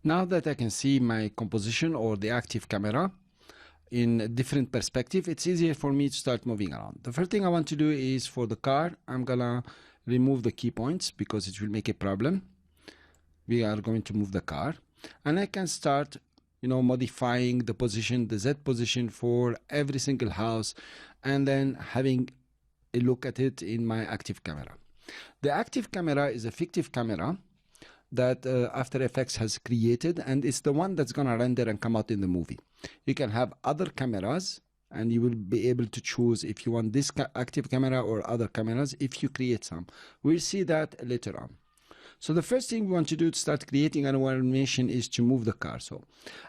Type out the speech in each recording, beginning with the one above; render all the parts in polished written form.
Now that I can see my composition or the active camera in a different perspective, it's easier for me to start moving around. The first thing I want to do is for the car, I'm gonna remove the key points because it will make a problem. We are going to move the car, and I can start modifying the position, the Z position for every single house, and then having a look at it in my active camera. The active camera is a fictive camera that After Effects has created, and it's the one that's gonna render and come out in the movie. You can have other cameras, and you will be able to choose if you want this active camera or other cameras if you create some. We'll see that later on. So the first thing we want to do to start creating an animation is to move the car. So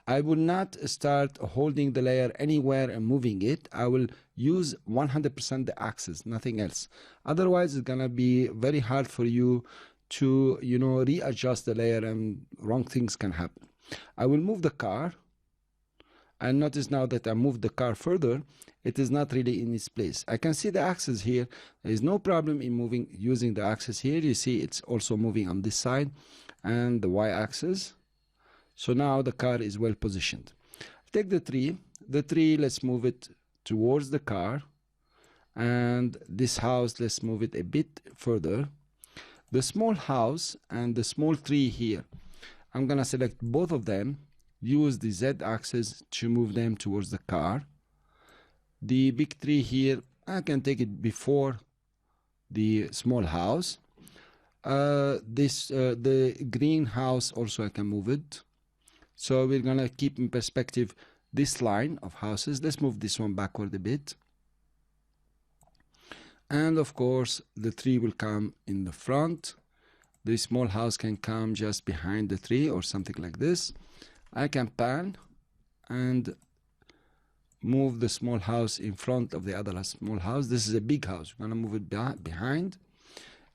I will not start holding the layer anywhere and moving it. I will use 100% the axis, nothing else. Otherwise, it's gonna be very hard for you to readjust the layer, and wrong things can happen. I will move the car, and notice now that I moved the car further, it is not really in its place. I can see the axis here. There is no problem in using the axis here. You see it's also moving on this side and the y-axis. So now the car is well positioned. Take the tree. The tree, let's move it towards the car, and this house, let's move it a bit further. The small house and the small tree here, I'm gonna select both of them, use the Z axis to move them towards the car. The big tree here, I can take it before the small house. The green house also I can move it. So we're gonna keep in perspective this line of houses. Let's move this one backward a bit. And of course the tree will come in the front. The small house can come just behind the tree or something like this. I can pan and move the small house in front of the other small house. This is a big house. We're gonna move it behind.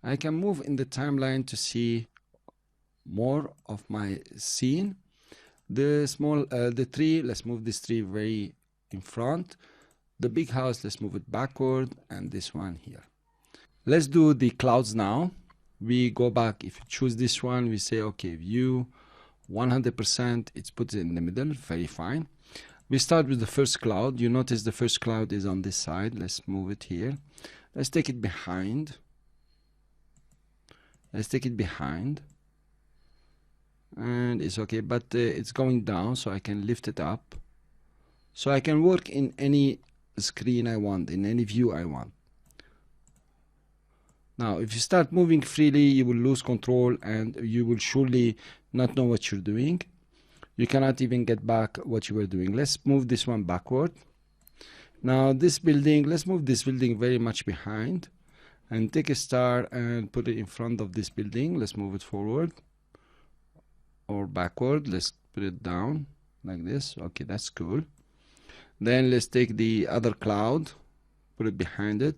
I can move in the timeline to see more of my scene. The tree, let's move this tree very in front. The big house, let's move it backward, and this one here. Let's do the clouds now. We go back. If you choose this one, we say okay, view 100%, it's put it in the middle, very fine. We start with the first cloud. You notice the first cloud is on this side. Let's move it here. Let's take it behind. Let's take it behind. And it's okay, but it's going down, so I can lift it up. So I can work in any screen I want, in any view I want. Now, if you start moving freely, you will lose control and you will surely not know what you're doing. You cannot even get back what you were doing. Let's move this one backward. Now this building, let's move this building very much behind and take a star and put it in front of this building. Let's move it forward or backward. Let's put it down like this. Okay, that's cool. Then let's take the other cloud, put it behind it,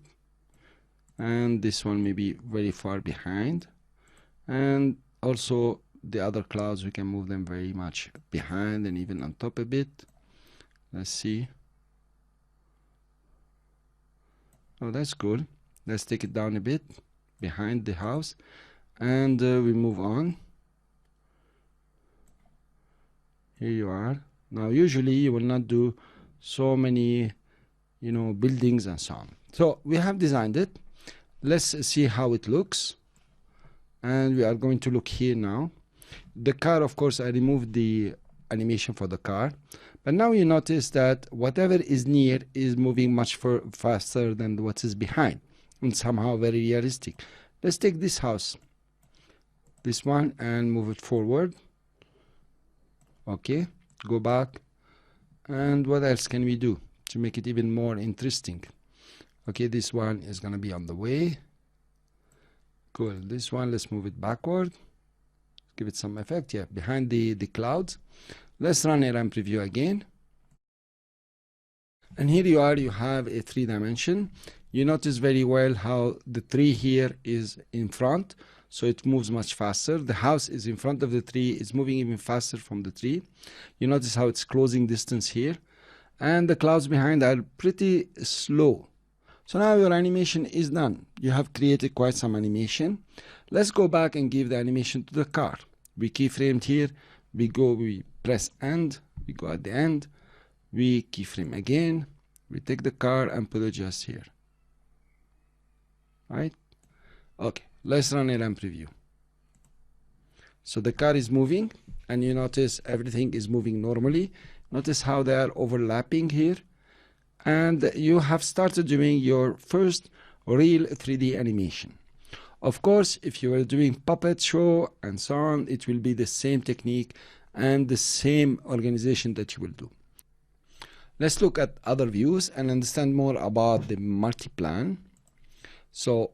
and this one may be very far behind, and also the other clouds, we can move them very much behind and even on top a bit. Let's see. Oh, that's good. Let's take it down a bit behind the house, and we move on. Here you are. Now usually you will not do so many buildings and so on. So we have designed it. Let's see how it looks, and we are going to look here now. The car, of course, I removed the animation for the car, but now you notice that whatever is near is moving much faster than what is behind, and somehow very realistic. Let's take this house, this one, and move it forward. Okay, go back. And what else can we do to make it even more interesting? Okay, this one is gonna be on the way. Cool. This one, let's move it backward. Give it some effect. Yeah, behind the clouds. Let's run a ramp preview again. And here you are, you have a 3-dimension. You notice very well how the tree here is in front, so it moves much faster. The house is in front of the tree, it's moving even faster from the tree. You notice how it's closing distance here, and the clouds behind are pretty slow. So now your animation is done. You have created quite some animation. Let's go back and give the animation to the car. We keyframed here. we press end, we go at the end, we keyframe again, we take the car and put it just here. Right? Okay, let's run a ramp preview. So the car is moving, and you notice everything is moving normally. Notice how they are overlapping here. And you have started doing your first real 3D animation. Of course, if you were doing puppet show and so on, it will be the same technique and the same organization that you will do. Let's look at other views and understand more about the multi-plan. So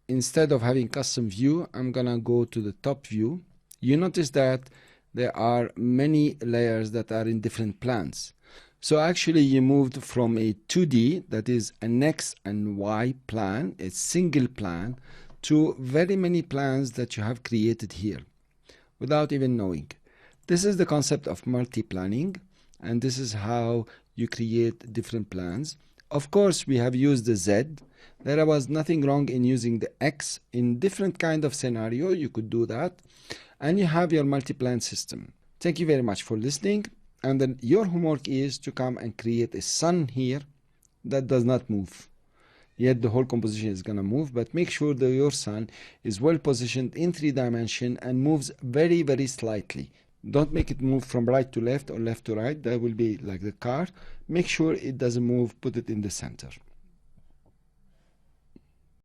instead of having custom view, I'm gonna go to the top view. You notice that there are many layers that are in different plans. So actually you moved from a 2D, that is an X and Y plan, a single plan, to very many plans that you have created here without even knowing. This is the concept of multi-planning, and this is how you create different plans. Of course, we have used the Z. There was nothing wrong in using the X. In different kind of scenario, you could do that. And you have your multi-plan system. Thank you very much for listening. And then your homework is to come and create a sun here that does not move. Yet the whole composition is going to move, but make sure that your sun is well positioned in 3 dimensions and moves very, very slightly. Don't make it move from right to left or left to right. That will be like the car. Make sure it doesn't move. Put it in the center.